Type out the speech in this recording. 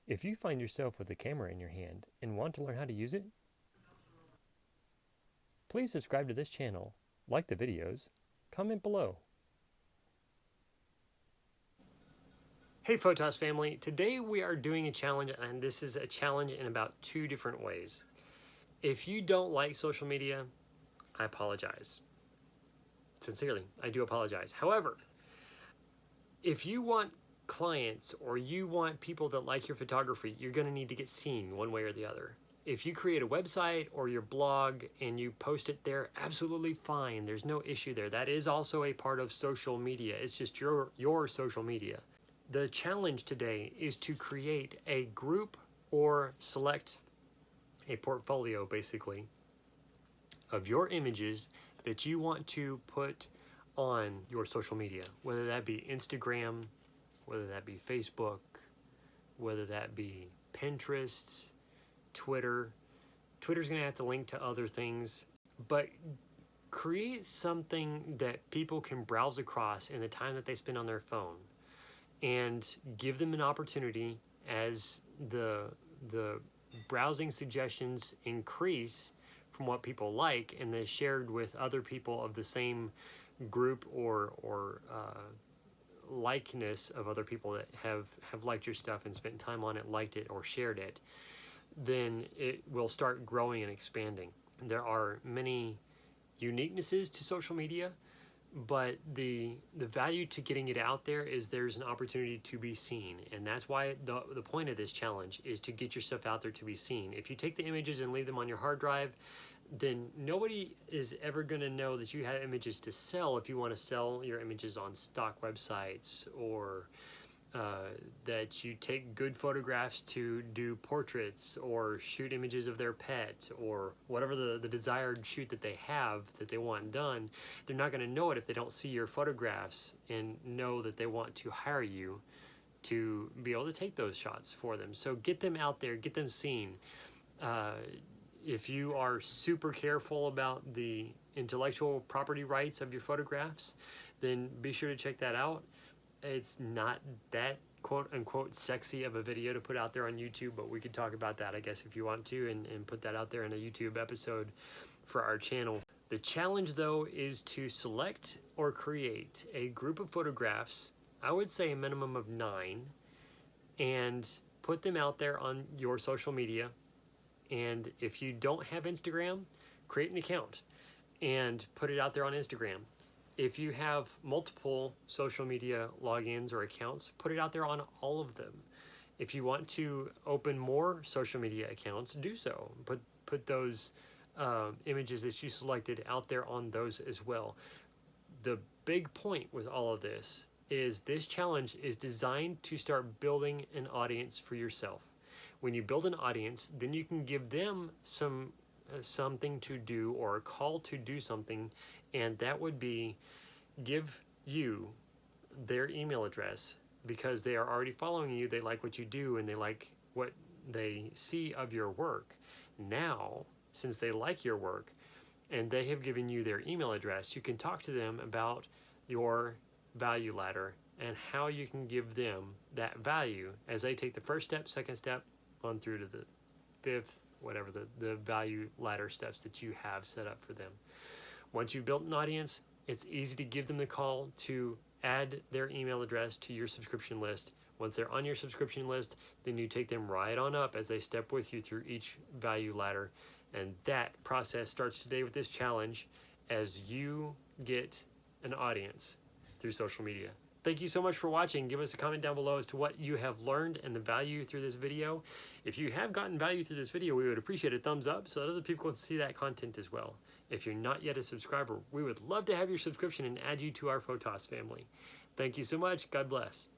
If you find yourself with a camera in your hand and want to learn how to use it, please subscribe to this channel, like the videos, comment below. Hey Photos family, today we are doing a challenge, and this is a challenge in about 2 different ways. If you don't like social media, I apologize. Sincerely, I do apologize. However, if you want clients or you want people that like your photography, you're going to need to get seen one way or the other. If you create a website or your blog and you post it there, absolutely fine. There's no issue there. That is also a part of social media. It's just your social media. The challenge today is to create a group or select a portfolio, basically, of your images that you want to put on your social media, whether that be Instagram, whether that be Facebook, whether that be Pinterest, Twitter. Twitter's going to have to link to other things, but create something that people can browse across in the time that they spend on their phone, and give them an opportunity as the browsing suggestions increase from what people like, and they're shared with other people of the same group or likeness of other people that have liked your stuff and spent time on it, liked it, or shared it, then it will start growing and expanding. There are many uniquenesses to social media, but the value to getting it out there is there's an opportunity to be seen, and that's why the point of this challenge is to get your stuff out there to be seen. If you take the images and leave them on your hard drive, then nobody is ever going to know that you have images to sell if you want to sell your images on stock websites, or that you take good photographs to do portraits or shoot images of their pet, or whatever the desired shoot that they have that they want done. They're not going to know it if they don't see your photographs and know that they want to hire you to be able to take those shots for them. So get them out there, get them seen. If you are super careful about the intellectual property rights of your photographs, then be sure to check that out. It's not that quote-unquote sexy of a video to put out there on YouTube, but we could talk about that, I guess, if you want to, and put that out there in a YouTube episode for our channel. The challenge, though, is to select or create a group of photographs, I would say a minimum of 9, and put them out there on your social media. And if you don't have Instagram, create an account and put it out there on Instagram. If you have multiple social media logins or accounts, put it out there on all of them. If you want to open more social media accounts, do so. Put those images that you selected out there on those as well. The big point with all of this is this challenge is designed to start building an audience for yourself. When you build an audience, then you can give them something to do, or a call to do something, and that would be give you their email address, because they are already following you, they like what you do, and they like what they see of your work. Now, since they like your work and they have given you their email address, you can talk to them about your value ladder and how you can give them that value as they take the first step, second step, on through to the 5th, whatever the value ladder steps that you have set up for them. Once you've built an audience, it's easy to give them the call to add their email address to your subscription list. Once they're on your subscription list, then you take them right on up as they step with you through each value ladder. And that process starts today with this challenge as you get an audience through social media. Thank you so much for watching. Give us a comment down below as to what you have learned and the value through this video. If you have gotten value through this video, we would appreciate a thumbs up so that other people can see that content as well. If you're not yet a subscriber, we would love to have your subscription and add you to our Photos family. Thank you so much. God bless.